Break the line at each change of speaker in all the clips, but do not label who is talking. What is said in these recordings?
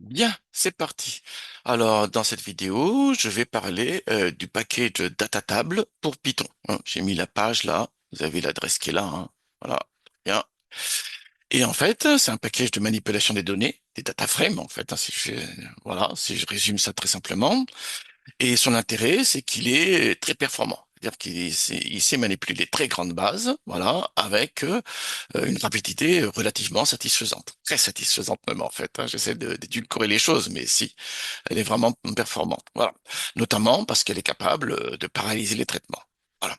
Bien, c'est parti. Alors, dans cette vidéo, je vais parler du package DataTable pour Python, hein. J'ai mis la page là, vous avez l'adresse qui est là, hein. Voilà, bien. Et en fait, c'est un package de manipulation des données, des data frames en fait, hein, voilà, si je résume ça très simplement. Et son intérêt, c'est qu'il est très performant. C'est-à-dire qu'il sait manipuler des très grandes bases, voilà, avec une rapidité relativement satisfaisante. Très satisfaisante même en fait, hein. J'essaie d'édulcorer les choses, mais si, elle est vraiment performante. Voilà. Notamment parce qu'elle est capable de paralyser les traitements. Voilà.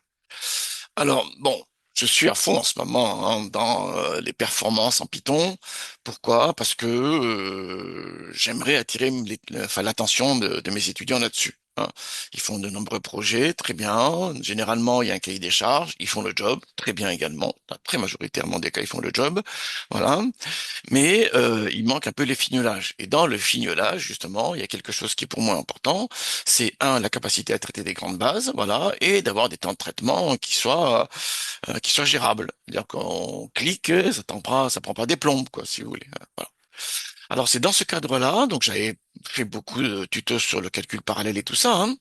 Alors, bon, je suis à fond en ce moment hein, dans les performances en Python. Pourquoi? Parce que j'aimerais attirer enfin, l'attention de mes étudiants là-dessus, hein. Ils font de nombreux projets, très bien. Généralement, il y a un cahier des charges. Ils font le job, très bien également. Très majoritairement des cas, ils font le job. Voilà. Mais il manque un peu les fignolages. Et dans le fignolage, justement, il y a quelque chose qui est pour moi important. C'est un, la capacité à traiter des grandes bases, voilà, et d'avoir des temps de traitement qui soient gérables. C'est-à-dire qu'on clique, ça prend pas des plombes, quoi, si vous voulez. Voilà. Alors c'est dans ce cadre-là, donc j'avais fait beaucoup de tutos sur le calcul parallèle et tout ça, hein.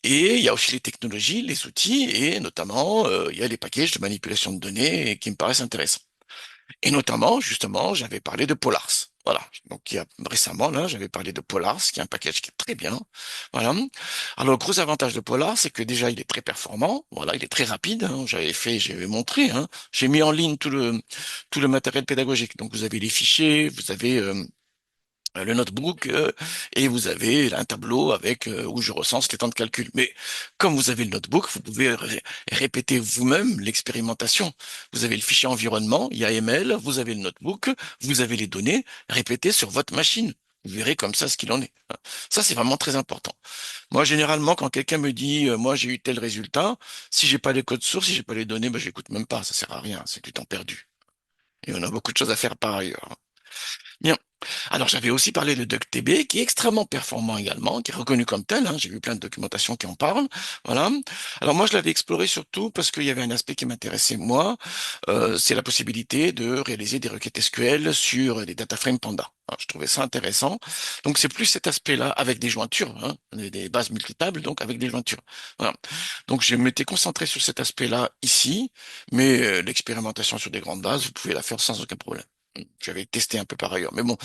Et il y a aussi les technologies, les outils, et notamment il y a les packages de manipulation de données qui me paraissent intéressants. Et notamment, justement, j'avais parlé de Polars. Voilà. Donc, récemment, là, j'avais parlé de Polars, qui est un package qui est très bien. Voilà. Alors, le gros avantage de Polars, c'est que déjà, il est très performant. Voilà, il est très rapide, hein. J'avais montré, hein. J'ai mis en ligne tout le matériel pédagogique. Donc, vous avez les fichiers, vous avez, le notebook et vous avez un tableau avec où je recense les temps de calcul. Mais comme vous avez le notebook, vous pouvez répéter vous-même l'expérimentation. Vous avez le fichier environnement, YAML, vous avez le notebook, vous avez les données, répétez sur votre machine. Vous verrez comme ça ce qu'il en est. Ça, c'est vraiment très important. Moi, généralement, quand quelqu'un me dit, moi, j'ai eu tel résultat, si j'ai pas les codes sources, si j'ai pas les données, ben, j'écoute même pas. Ça sert à rien. C'est du temps perdu. Et on a beaucoup de choses à faire par ailleurs. Bien. Alors, j'avais aussi parlé de DuckDB, qui est extrêmement performant également, qui est reconnu comme tel, hein. J'ai vu plein de documentation qui en parlent. Voilà. Alors, moi, je l'avais exploré surtout parce qu'il y avait un aspect qui m'intéressait, moi. C'est la possibilité de réaliser des requêtes SQL sur des data frames Panda. Alors, je trouvais ça intéressant. Donc, c'est plus cet aspect-là avec des jointures, hein, des bases multitables, donc avec des jointures. Voilà. Donc, je m'étais concentré sur cet aspect-là ici, mais l'expérimentation sur des grandes bases, vous pouvez la faire sans aucun problème. J'avais testé un peu par ailleurs. Mais bon,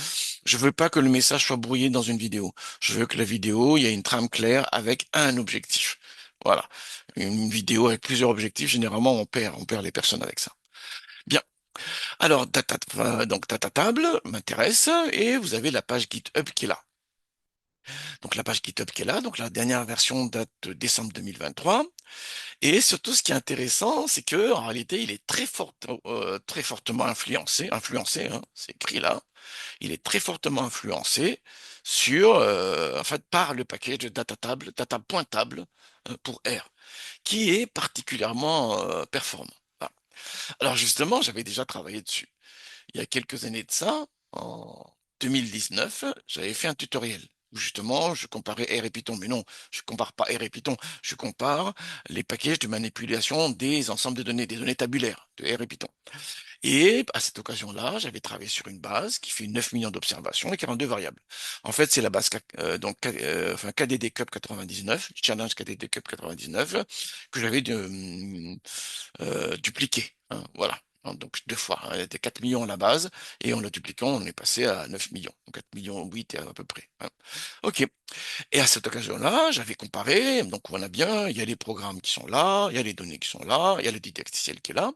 je veux pas que le message soit brouillé dans une vidéo. Je veux que la vidéo, il y ait une trame claire avec un objectif. Voilà. Une vidéo avec plusieurs objectifs, généralement, on perd les personnes avec ça. Bien. Alors, donc Data Table m'intéresse et vous avez la page GitHub qui est là. Donc, la page GitHub qui est là. Donc, la dernière version date de décembre 2023. Et surtout, ce qui est intéressant, c'est que, en réalité, il est très fortement influencé, hein, c'est écrit là. Il est très fortement influencé en fait, par le package DataTable, data.table pour R, qui est particulièrement performant. Voilà. Alors justement, j'avais déjà travaillé dessus. Il y a quelques années de ça, en 2019, j'avais fait un tutoriel où justement je comparais R et Python. Mais non, je compare pas R et Python, je compare les packages de manipulation des ensembles de données, des données tabulaires de R et Python. Et à cette occasion-là, j'avais travaillé sur une base qui fait 9 millions d'observations et 42 variables. En fait, c'est la base enfin, KDD Cup 99, Challenge KDD Cup 99, que j'avais dupliqué, hein, voilà. Donc deux fois, hein. Elle était 4 millions à la base, et en le dupliquant, on est passé à 9 millions. Donc 4 millions 8 à peu près, hein. OK. Et à cette occasion-là, j'avais comparé, donc on a bien, il y a les programmes qui sont là, il y a les données qui sont là, il y a le didacticiel qui est là.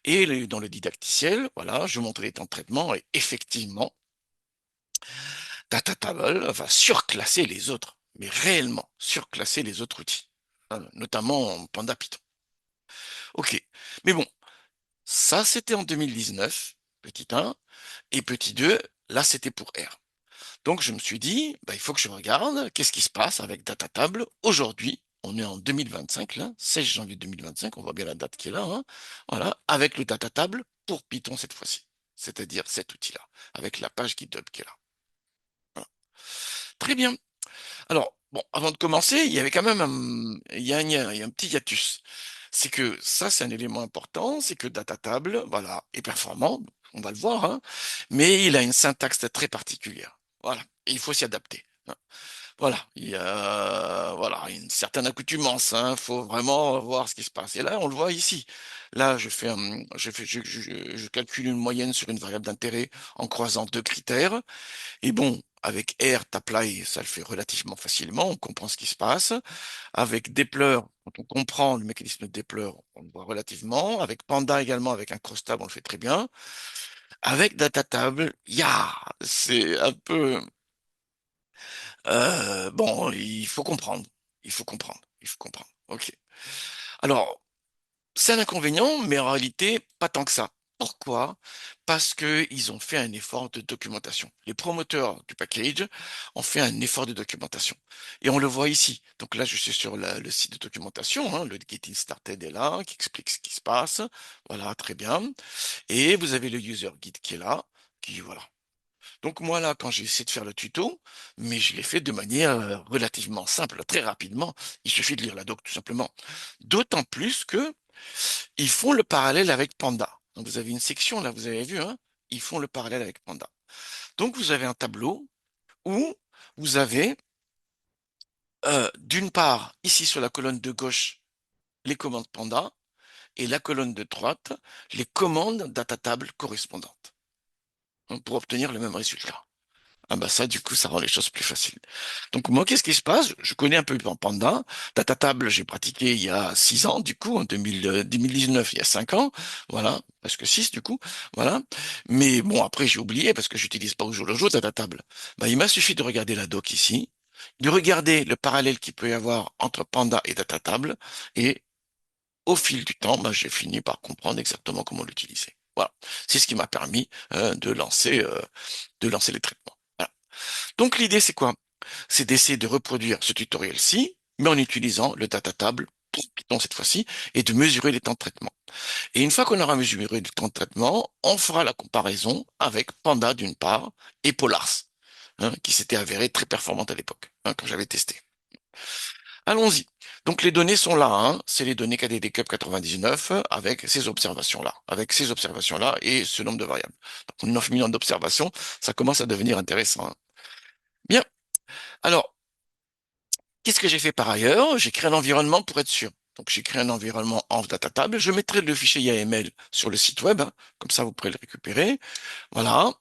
Et dans le didacticiel, voilà, je montrais les temps de traitement et effectivement, DataTable va surclasser les autres, mais réellement surclasser les autres outils, hein, notamment en Panda Python. Ok, mais bon, ça c'était en 2019, petit 1, et petit 2, là c'était pour R. Donc je me suis dit, bah, il faut que je regarde qu'est-ce qui se passe avec DataTable aujourd'hui. On est en 2025, là, 16 janvier 2025, on voit bien la date qui est là, hein, voilà, avec le DataTable pour Python cette fois-ci. C'est-à-dire cet outil-là, avec la page GitHub qui est là. Voilà. Très bien. Alors, bon, avant de commencer, il y avait quand même il y a un petit hiatus. C'est que ça, c'est un élément important, c'est que DataTable, voilà, est performant, on va le voir, hein, mais il a une syntaxe très particulière. Voilà. Et il faut s'y adapter, hein. Voilà, il y a voilà, une certaine accoutumance, hein. Faut vraiment voir ce qui se passe. Et là, on le voit ici. Là, je calcule une moyenne sur une variable d'intérêt en croisant deux critères. Et bon, avec R, Tapply, ça le fait relativement facilement. On comprend ce qui se passe. Avec Depler, quand on comprend le mécanisme de Depler, on le voit relativement. Avec Panda également, avec un cross-tab, on le fait très bien. Avec DataTable, c'est un peu bon, il faut comprendre. Il faut comprendre. Il faut comprendre. OK. Alors, c'est un inconvénient, mais en réalité, pas tant que ça. Pourquoi? Parce que ils ont fait un effort de documentation. Les promoteurs du package ont fait un effort de documentation. Et on le voit ici. Donc là, je suis sur le site de documentation, hein, le Getting Started est là, qui explique ce qui se passe. Voilà, très bien. Et vous avez le user guide qui est là, qui, voilà. Donc moi là, quand j'ai essayé de faire le tuto, mais je l'ai fait de manière relativement simple, très rapidement. Il suffit de lire la doc tout simplement. D'autant plus que ils font le parallèle avec Panda. Donc vous avez une section là, vous avez vu, hein, ils font le parallèle avec Panda. Donc vous avez un tableau où vous avez d'une part ici sur la colonne de gauche les commandes Panda et la colonne de droite les commandes data table correspondantes, hein, pour obtenir le même résultat. Ah bah ça, du coup, ça rend les choses plus faciles. Donc moi, qu'est-ce qui se passe? Je connais un peu Panda. Table, j'ai pratiqué il y a 6 ans, du coup, en 2019, il y a 5 ans. Voilà, presque 6 du coup. Voilà. Mais bon, après, j'ai oublié parce que j'utilise pas au jour le jour Table. Bah, il m'a suffi de regarder la doc ici, de regarder le parallèle qu'il peut y avoir entre Panda et Table, et au fil du temps, bah, j'ai fini par comprendre exactement comment l'utiliser. Voilà. C'est ce qui m'a permis de lancer les traitements. Voilà. Donc l'idée, c'est quoi? C'est d'essayer de reproduire ce tutoriel-ci, mais en utilisant le data table pour Python cette fois-ci, et de mesurer les temps de traitement. Et une fois qu'on aura mesuré le temps de traitement, on fera la comparaison avec Panda d'une part et Polars, hein, qui s'était avéré très performante à l'époque, hein, quand j'avais testé. Allons-y. Donc les données sont là, hein. C'est les données KDD Cup 99 avec ces observations-là et ce nombre de variables. Donc 9 millions d'observations, ça commence à devenir intéressant, hein. Bien. Alors, qu'est-ce que j'ai fait par ailleurs? J'ai créé un environnement pour être sûr. Donc, j'ai créé un environnement en data table. Je mettrai le fichier YAML sur le site web, hein. Comme ça, vous pourrez le récupérer. Voilà.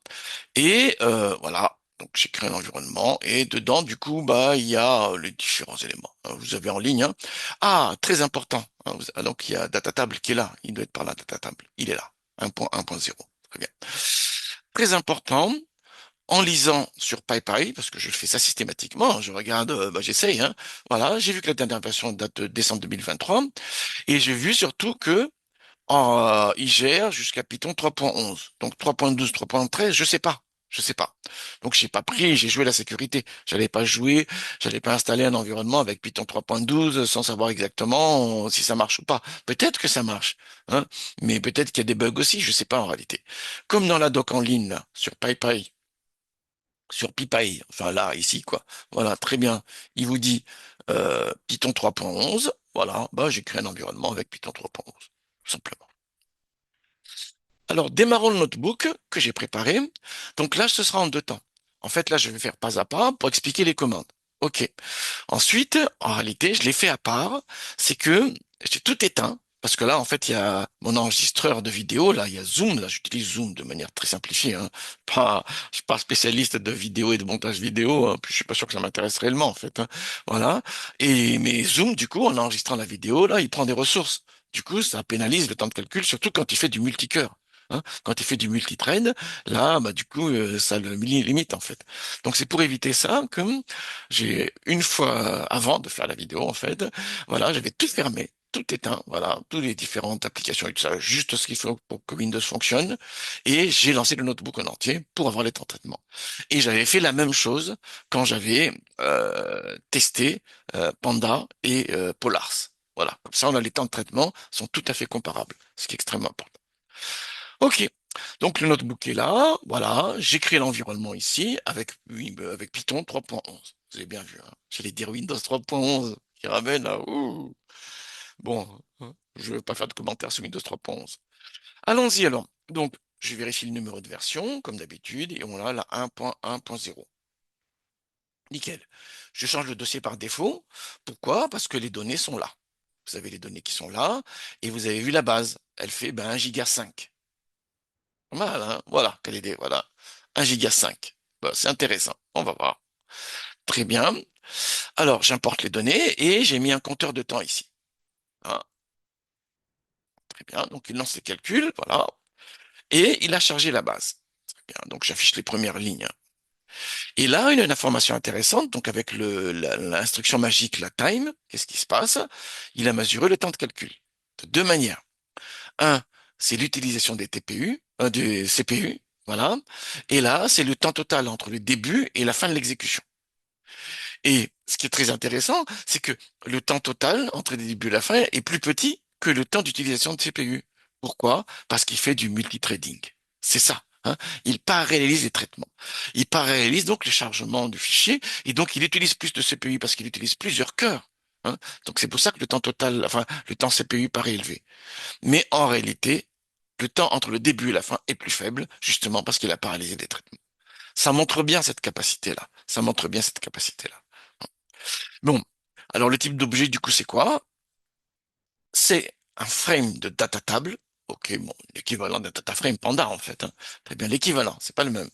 Et voilà. Donc, j'ai créé un environnement et dedans, du coup, bah, il y a les différents éléments, hein. Vous avez en ligne, hein. Ah, très important, hein. Donc, il y a data table qui est là. Il doit être par là, data table. Il est là. 1.1.0. Très bien. Très important en lisant sur PyPy, parce que je fais ça systématiquement, je regarde, bah, j'essaye, hein. Voilà, j'ai vu que la dernière version date de décembre 2023, et j'ai vu surtout que il gère jusqu'à Python 3.11. Donc 3.12, 3.13, je sais pas. Je sais pas. Donc j'ai pas pris, j'ai joué la sécurité. J'allais pas installer un environnement avec Python 3.12 sans savoir exactement si ça marche ou pas. Peut-être que ça marche, hein, mais peut-être qu'il y a des bugs aussi, je sais pas en réalité. Comme dans la doc en ligne, là, sur PyPy, sur PyPy, enfin là, ici, quoi. Voilà, très bien. Il vous dit Python 3.11, voilà, bah, j'ai créé un environnement avec Python 3.11, tout simplement. Alors, démarrons le notebook que j'ai préparé. Donc là, ce sera en deux temps. En fait, là, je vais faire pas à pas pour expliquer les commandes. OK. Ensuite, en réalité, je l'ai fait à part. C'est que j'ai tout éteint. Parce que là, en fait, il y a mon enregistreur de vidéo. Là, il y a Zoom. Là, j'utilise Zoom de manière très simplifiée, hein. Je suis pas spécialiste de vidéo et de montage vidéo, hein. Puis je suis pas sûr que ça m'intéresse réellement, en fait, hein. Voilà. Mais Zoom, du coup, en enregistrant la vidéo, là, il prend des ressources. Du coup, ça pénalise le temps de calcul, surtout quand il fait du multicœur, hein. Quand il fait du multithread, là, bah, du coup, ça le limite, en fait. Donc, c'est pour éviter ça que j'ai, une fois avant de faire la vidéo, en fait, voilà, j'avais tout fermé, tout éteint, voilà, toutes les différentes applications et tout ça, juste ce qu'il faut pour que Windows fonctionne. Et j'ai lancé le notebook en entier pour avoir les temps de traitement. Et j'avais fait la même chose quand j'avais testé Panda et Polars. Voilà, comme ça, on a les temps de traitement sont tout à fait comparables, ce qui est extrêmement important. Ok, donc le notebook est là, voilà, j'ai créé l'environnement ici avec, oui, avec Python 3.11. Vous avez bien vu, hein. J'allais dire Windows 3.11 qui ramène là. Ouh. Bon, hein, je ne vais pas faire de commentaires sur Windows 3.11. Allons-y alors. Donc, je vérifie le numéro de version, comme d'habitude, et on a la 1.1.0. Nickel. Je change le dossier par défaut. Pourquoi? Parce que les données sont là. Vous avez les données qui sont là et vous avez vu la base. Elle fait ben, 1 giga 5. Voilà, voilà, quelle idée, voilà. 1 giga 5. Bon, c'est intéressant. On va voir. Très bien. Alors, j'importe les données et j'ai mis un compteur de temps ici. Ah, très bien. Donc, il lance les calculs, voilà. Et il a chargé la base. Très bien. Donc, j'affiche les premières lignes. Et là, il y a une information intéressante. Donc, avec l'instruction magique, la time, qu'est-ce qui se passe? Il a mesuré le temps de calcul. De deux manières. Un, c'est l'utilisation des TPU, du CPU, voilà. Et là, c'est le temps total entre le début et la fin de l'exécution. Et ce qui est très intéressant, c'est que le temps total entre le début et la fin est plus petit que le temps d'utilisation de CPU. Pourquoi? Parce qu'il fait du multithreading. C'est ça. Hein. Il parallélise les traitements. Il parallélise donc les chargements du fichier et donc il utilise plus de CPU parce qu'il utilise plusieurs cœurs. Hein. Donc c'est pour ça que le temps total, enfin le temps CPU paraît élevé. Mais en réalité, le temps entre le début et la fin est plus faible, justement parce qu'il a paralysé des traitements. Ça montre bien cette capacité-là. Ça montre bien cette capacité-là. Bon, alors le type d'objet, du coup, c'est quoi? C'est un frame de data table. Ok, bon, l'équivalent d'un data frame panda, en fait. Hein. Très bien, l'équivalent, c'est pas le même.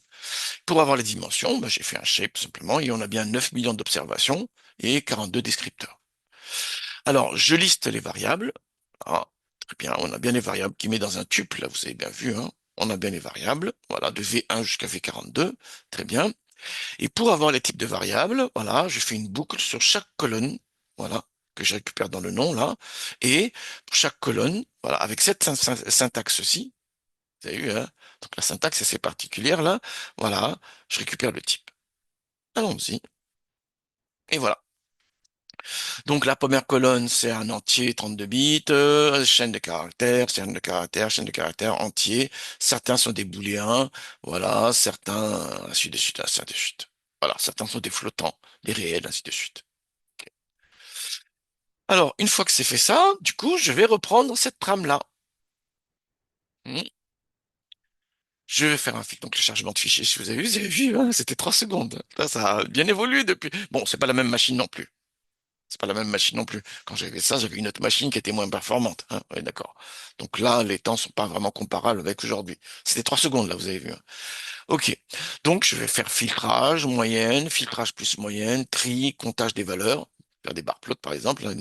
Pour avoir les dimensions, ben, j'ai fait un shape simplement et on a bien 9 millions d'observations et 42 descripteurs. Alors, je liste les variables. Ah, très bien, on a bien les variables qui met dans un tuple, là, vous avez bien vu, hein. On a bien les variables, voilà, de V1 jusqu'à V42, très bien. Et pour avoir les types de variables, voilà, je fais une boucle sur chaque colonne, voilà, que je récupère dans le nom, là. Et pour chaque colonne, voilà, avec cette syntaxe-ci, vous avez vu, hein. Donc la syntaxe est assez particulière, là. Voilà, je récupère le type. Allons-y. Et voilà. Donc la première colonne, c'est un entier 32 bits, chaîne de caractères entier. Certains sont des booléens, voilà, certains, ainsi de suite, ainsi de suite. Voilà, certains sont des flottants, des réels, ainsi de suite. Ok. Alors, une fois que c'est fait ça, du coup, je vais reprendre cette trame-là. Hmm. Je vais faire un fil, donc le chargement de fichiers, si vous avez vu, hein, c'était 3 secondes. Là, ça a bien évolué depuis. Bon, c'est pas la même machine non plus. C'est pas la même machine non plus. Quand j'avais ça, j'avais une autre machine qui était moins performante. Hein. Ouais, d'accord. Donc là, les temps sont pas vraiment comparables avec aujourd'hui. C'était 3 secondes, là, vous avez vu. Hein. OK. Donc, je vais faire filtrage, moyenne, filtrage plus moyenne, tri, comptage des valeurs. Faire des barres plots, par exemple, hein,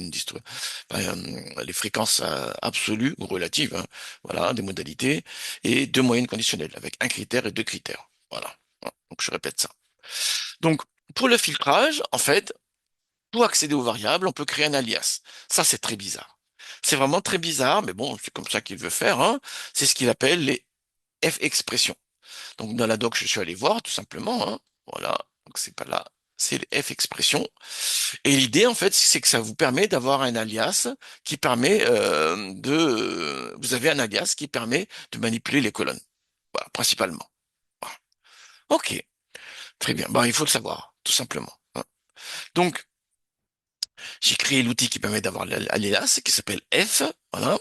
les fréquences absolues ou relatives, hein. Voilà, des modalités, et deux moyennes conditionnelles, avec un critère et deux critères. Voilà. Voilà. Donc, je répète ça. Donc, pour le filtrage, en fait, pour accéder aux variables, on peut créer un alias. Ça, c'est très bizarre. C'est vraiment très bizarre, mais bon, c'est comme ça qu'il veut faire, hein. C'est ce qu'il appelle les F expressions. Donc, dans la doc, je suis allé voir, tout simplement, hein. Voilà. Donc, c'est pas là. C'est les F expressions. Et l'idée, en fait, c'est que ça vous permet d'avoir un alias qui permet vous avez un alias qui permet de manipuler les colonnes. Voilà, principalement. Voilà. Ok. Très bien. Bah, il faut le savoir, tout simplement. Hein. Donc, j'ai créé l'outil qui permet d'avoir l'alias qui s'appelle F. Voilà.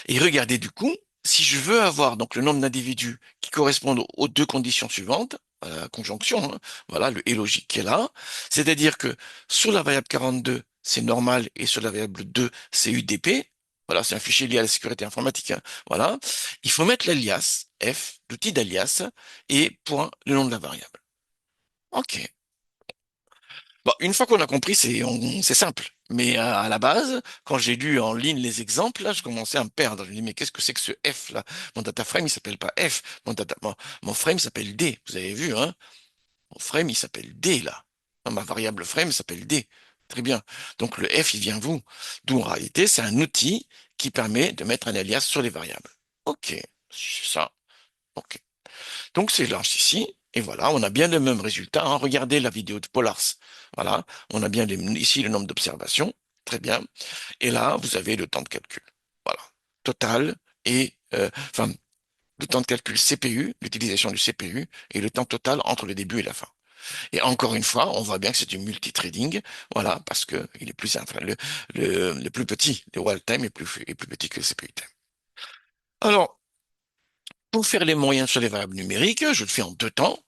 Et regardez du coup, si je veux avoir donc le nombre d'individus qui correspondent aux deux conditions suivantes, à la conjonction, hein, voilà, le et logique qui est là, c'est-à-dire que sur la variable 42, c'est normal, et sur la variable 2, c'est UDP, voilà, c'est un fichier lié à la sécurité informatique, hein, voilà, il faut mettre l'alias, F, l'outil d'alias, et point, le nom de la variable. Ok. Bon, une fois qu'on a compris, c'est simple. Mais à la base, quand j'ai lu en ligne les exemples, là, je commençais à me perdre. Je me dis, mais qu'est-ce que c'est que ce F là? Mon data frame, il s'appelle pas F. Mon frame s'appelle D. Vous avez vu, hein? Mon frame, il s'appelle D là. Non, ma variable frame s'appelle D. Très bien. Donc le F, il vient vous. D'où en réalité, c'est un outil qui permet de mettre un alias sur les variables. Ok, c'est ça. Ok. Donc c'est lance ici, et voilà, on a bien le même résultat. Hein. Regardez la vidéo de Polars. Voilà, on a bien ici le nombre d'observations. Très bien. Et là, vous avez le temps de calcul. Voilà. Total et enfin le temps de calcul CPU, l'utilisation du CPU, et le temps total entre le début et la fin. Et encore une fois, on voit bien que c'est du multithreading, voilà, parce que il est plus, enfin, le plus petit, le while time est plus petit que le CPU time. Alors, pour faire les moyens sur les variables numériques, je le fais en deux temps.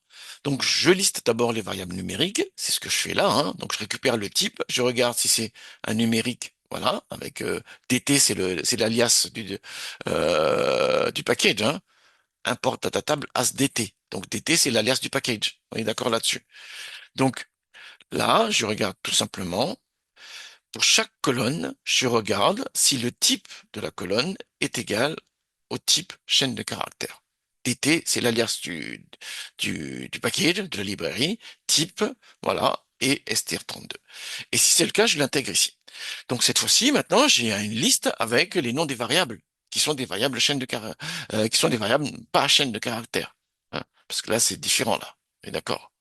Donc, je liste d'abord les variables numériques. C'est ce que je fais là, hein. Donc, je récupère le type. Je regarde si c'est un numérique. Voilà, avec DT, c'est l'alias du package, hein. Import data table as DT. Donc, DT, c'est l'alias du package. On est d'accord là-dessus. Donc, là, je regarde tout simplement. Pour chaque colonne, je regarde si le type de la colonne est égal au type chaîne de caractères. DT, c'est l'alias du package, de la librairie, type, voilà, et str32. Et si c'est le cas, je l'intègre ici. Donc cette fois-ci, maintenant, j'ai une liste avec les noms des variables, qui sont des variables chaîne de qui sont des variables pas chaîne de caractères. Hein, parce que là, c'est différent, là. Et d'accord.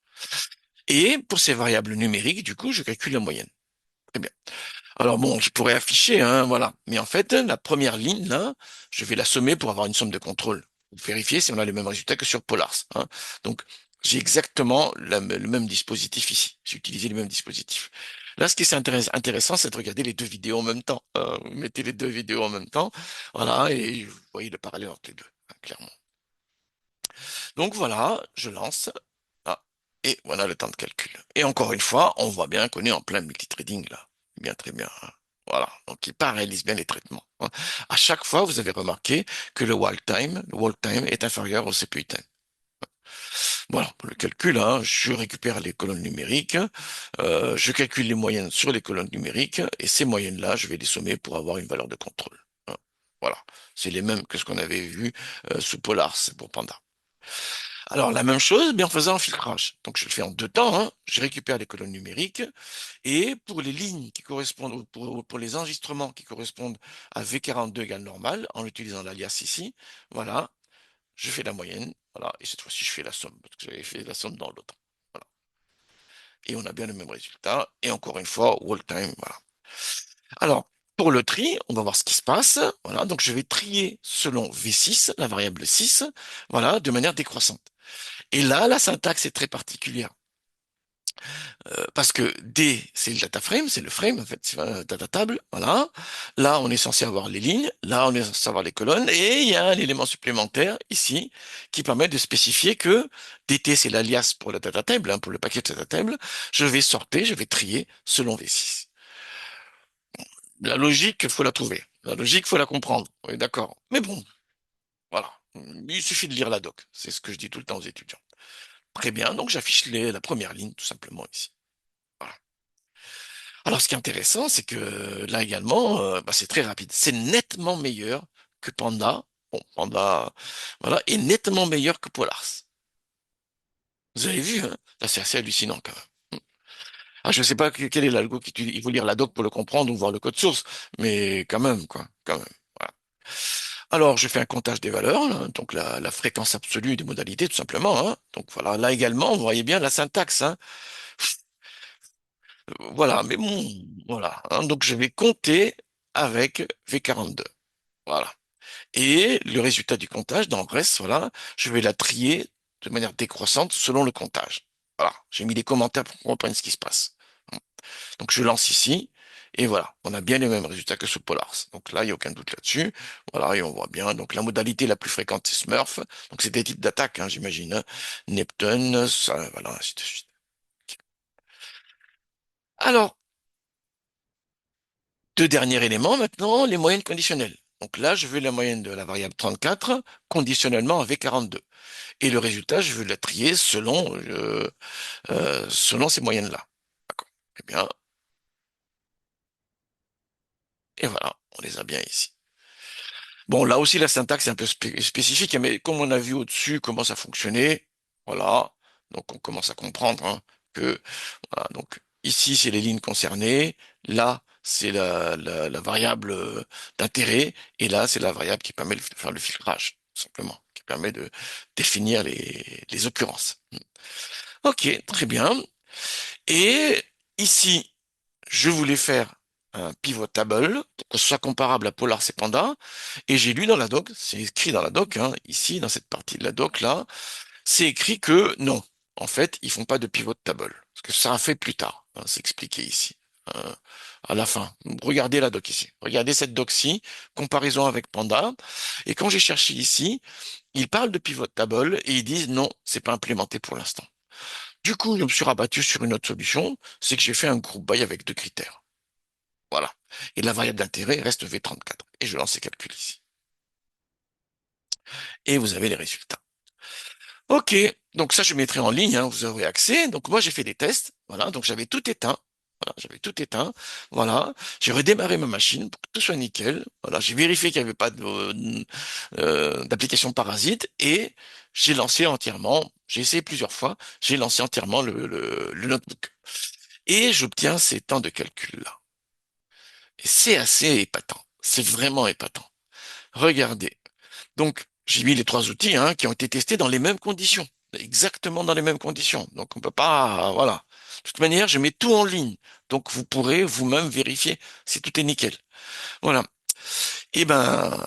Et pour ces variables numériques, du coup, je calcule la moyenne. Très bien. Alors bon, je pourrais afficher, hein, voilà. Mais en fait, la première ligne, là, je vais la sommer pour avoir une somme de contrôle. Pour vérifier si on a les mêmes résultats que sur Polars, hein. Donc, j'ai exactement le même dispositif ici. J'ai utilisé le même dispositif. Là, ce qui est intéressant, c'est de regarder les deux vidéos en même temps. Vous mettez les deux vidéos en même temps, voilà, et vous voyez le parallèle entre les deux, hein, clairement. Donc voilà, je lance. Ah, et voilà le temps de calcul. Et encore une fois, on voit bien qu'on est en plein multitrading là. Bien, très bien, hein. Voilà. Donc il parallélise bien les traitements, hein. À chaque fois, vous avez remarqué que le walk time est inférieur au CPU time. Voilà, pour le calcul, hein, je récupère les colonnes numériques, je calcule les moyennes sur les colonnes numériques, et ces moyennes-là, je vais les sommer pour avoir une valeur de contrôle, hein. Voilà. C'est les mêmes que ce qu'on avait vu sous Polar, c'est pour Panda. Alors, la même chose, mais en faisant un filtrage. Donc, je le fais en deux temps, hein. Je récupère les colonnes numériques et pour les lignes qui correspondent, pour les enregistrements qui correspondent à V42 égale normal, en utilisant l'alias ici, voilà, je fais la moyenne, voilà, et cette fois-ci, je fais la somme, parce que j'avais fait la somme dans l'autre. Voilà. Et on a bien le même résultat. Et encore une fois, wall time, voilà. Alors, pour le tri, on va voir ce qui se passe. Voilà, donc je vais trier selon V6, la variable 6, voilà, de manière décroissante. Et là, la syntaxe est très particulière. Parce que D, c'est le data frame, c'est le frame, en fait, c'est un data table, voilà. Là, on est censé avoir les lignes, là, on est censé avoir les colonnes, et il y a un élément supplémentaire, ici, qui permet de spécifier que DT, c'est l'alias pour la data table, hein, pour le paquet de data table. Je vais sortir, je vais trier selon V6. La logique, il faut la trouver. La logique, il faut la comprendre. Oui, d'accord. Mais bon, voilà. Il suffit de lire la doc. C'est ce que je dis tout le temps aux étudiants. Très bien, donc j'affiche la première ligne, tout simplement, ici. Voilà. Alors, ce qui est intéressant, c'est que là également, bah, c'est très rapide. C'est nettement meilleur que Panda. Bon, Panda, voilà, est nettement meilleur que Polars. Vous avez vu, hein? Là, c'est assez hallucinant quand même. Ah, je ne sais pas quel est l'algo qui il faut lire la doc pour le comprendre ou voir le code source, mais quand même, quoi, quand même. Voilà. Alors, je fais un comptage des valeurs, hein, donc la fréquence absolue des modalités, tout simplement, hein. Donc voilà, là également, vous voyez bien la syntaxe, hein. Voilà, mais bon, voilà, hein. Donc je vais compter avec V42. Voilà. Et le résultat du comptage, dans le reste, voilà, je vais la trier de manière décroissante selon le comptage. Voilà. J'ai mis des commentaires pour qu'on comprenne ce qui se passe. Donc je lance ici, et voilà, on a bien les mêmes résultats que sous Polars. Donc là, il n'y a aucun doute là-dessus. Voilà, et on voit bien. Donc la modalité la plus fréquente, c'est Smurf. Donc c'est des types d'attaques, hein, j'imagine, hein. Neptune, ça, voilà, ainsi de suite. Alors, deux derniers éléments maintenant, les moyennes conditionnelles. Donc là, je veux la moyenne de la variable 34 conditionnellement avec 42. Et le résultat, je veux la trier selon ces moyennes-là. D'accord. Eh bien, et voilà, on les a bien ici. Bon, là aussi, la syntaxe est un peu spécifique, hein, mais comme on a vu au-dessus comment ça fonctionnait, voilà, donc on commence à comprendre, hein, que, voilà, donc ici, c'est les lignes concernées, là, c'est la variable d'intérêt, et là, c'est la variable qui permet de faire le filtrage, tout simplement, qui permet de définir les occurrences. Ok, très bien. Et ici, je voulais faire un pivot table, pour que ce soit comparable à Polar et Panda, et j'ai lu dans la doc, c'est écrit dans la doc, hein, ici, dans cette partie de la doc, là, c'est écrit que non, en fait, ils font pas de pivot table, parce que ça a fait plus tard, hein, c'est expliqué ici, euh, à la fin. Regardez la doc ici, regardez cette doc-ci, comparaison avec Panda, et quand j'ai cherché ici, ils parlent de pivot table, et ils disent non, c'est pas implémenté pour l'instant. Du coup, je me suis rabattu sur une autre solution, c'est que j'ai fait un groupe by avec deux critères. Voilà. Et la variable d'intérêt reste V34. Et je lance ces calculs ici. Et vous avez les résultats. Ok, donc ça je mettrai en ligne, hein, vous aurez accès. Donc moi j'ai fait des tests, voilà, donc j'avais tout éteint. Voilà, j'avais tout éteint. Voilà, j'ai redémarré ma machine pour que tout soit nickel. Voilà, j'ai vérifié qu'il n'y avait pas d'application parasite et j'ai lancé entièrement. J'ai essayé plusieurs fois. J'ai lancé entièrement le notebook et j'obtiens ces temps de calcul là. Et c'est assez épatant. C'est vraiment épatant. Regardez. Donc, j'ai mis les trois outils hein, qui ont été testés dans les mêmes conditions, exactement dans les mêmes conditions. Donc, on peut pas, voilà. De toute manière, je mets tout en ligne. Donc, vous pourrez vous-même vérifier si tout est nickel. Voilà. Et ben,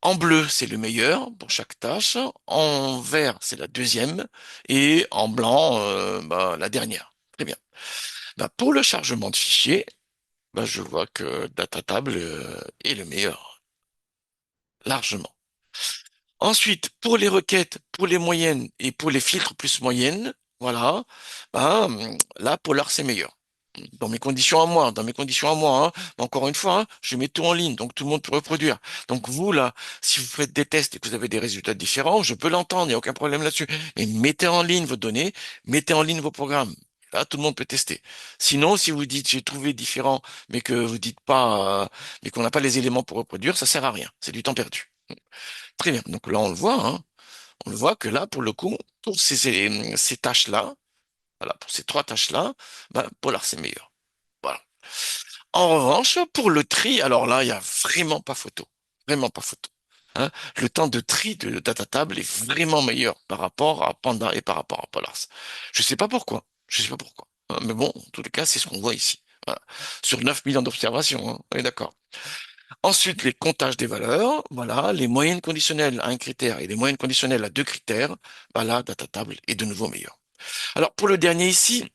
en bleu, c'est le meilleur pour chaque tâche. En vert, c'est la deuxième. Et en blanc, bah, la dernière. Très bien. Bah, pour le chargement de fichiers, bah, je vois que DataTable est le meilleur, largement. Ensuite, pour les requêtes, pour les moyennes et pour les filtres plus moyennes, voilà, là, Polar, c'est meilleur. Dans mes conditions à moi, dans mes conditions à moi, hein. Encore une fois, hein, je mets tout en ligne, donc tout le monde peut reproduire. Donc vous, là, si vous faites des tests et que vous avez des résultats différents, je peux l'entendre, il n'y a aucun problème là-dessus. Mais mettez en ligne vos données, mettez en ligne vos programmes. Là, tout le monde peut tester. Sinon, si vous dites j'ai trouvé différent, mais que vous dites pas, mais qu'on n'a pas les éléments pour reproduire, ça sert à rien. C'est du temps perdu. Très bien. Donc là, on le voit, hein. On le voit que là, pour le coup, pour ces tâches-là, voilà, pour ces trois tâches-là, Polar, c'est meilleur. Voilà. En revanche, pour le tri, alors là, il y a vraiment pas photo. Vraiment pas photo. Hein. Le temps de tri de DataTable est vraiment meilleur par rapport à Panda et par rapport à Polars. Je sais pas pourquoi. Je sais pas pourquoi. Hein, mais bon, en tous les cas, c'est ce qu'on voit ici. Voilà. Sur 9 millions d'observations, hein. On est d'accord. Ensuite, les comptages des valeurs, voilà, les moyennes conditionnelles à un critère et les moyennes conditionnelles à deux critères, là, DataTable est de nouveau meilleur. Alors, pour le dernier ici,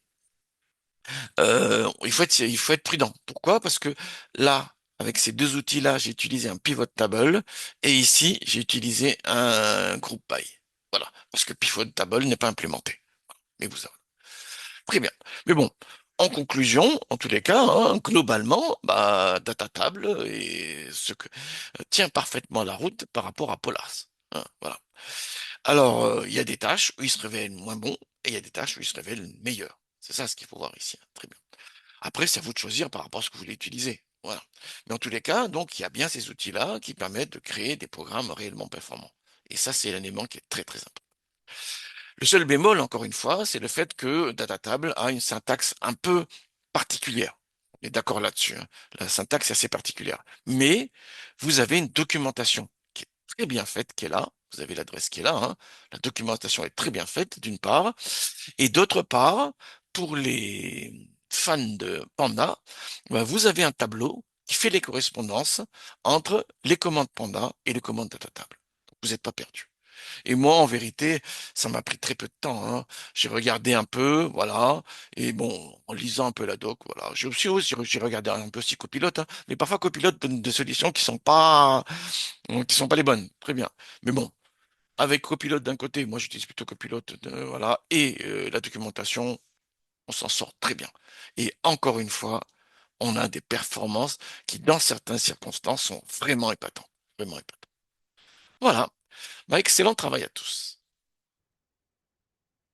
il faut être prudent. Pourquoi? Parce que là, avec ces deux outils-là, j'ai utilisé un pivot table et ici, j'ai utilisé un group by. Voilà, parce que pivot table n'est pas implémenté. Mais vous savez. Très bien. Mais bon, en conclusion, en tous les cas, hein, globalement, Data Table tient parfaitement la route par rapport à Polars. Hein, voilà. Alors, il y a des tâches où il se révèle moins bon et il y a des tâches où il se révèle meilleur. C'est ça ce qu'il faut voir ici. Hein. Très bien. Après, c'est à vous de choisir par rapport à ce que vous voulez utiliser. Voilà. Mais en tous les cas, donc, il y a bien ces outils-là qui permettent de créer des programmes réellement performants. Et ça, c'est l'élément qui est très, très important. Le seul bémol, encore une fois, c'est le fait que DataTable a une syntaxe un peu particulière. On est d'accord là-dessus. Hein. La syntaxe est assez particulière. Mais vous avez une documentation qui est très bien faite, qui est là. Vous avez l'adresse qui est là. Hein. La documentation est très bien faite, d'une part. Et d'autre part, pour les fans de Panda, vous avez un tableau qui fait les correspondances entre les commandes Panda et les commandes DataTable. Vous n'êtes pas perdu. Et moi, en vérité, ça m'a pris très peu de temps. Hein. J'ai regardé un peu, voilà. Et bon, en lisant un peu la doc, voilà. J'ai regardé un peu aussi Copilote, hein. Mais parfois Copilote donne des solutions qui sont pas les bonnes. Très bien. Mais bon, avec Copilote d'un côté, moi j'utilise plutôt Copilote, voilà. Et la documentation, on s'en sort très bien. Et encore une fois, on a des performances qui, dans certaines circonstances, sont vraiment épatantes. Vraiment épatantes. Voilà. Excellent travail à tous.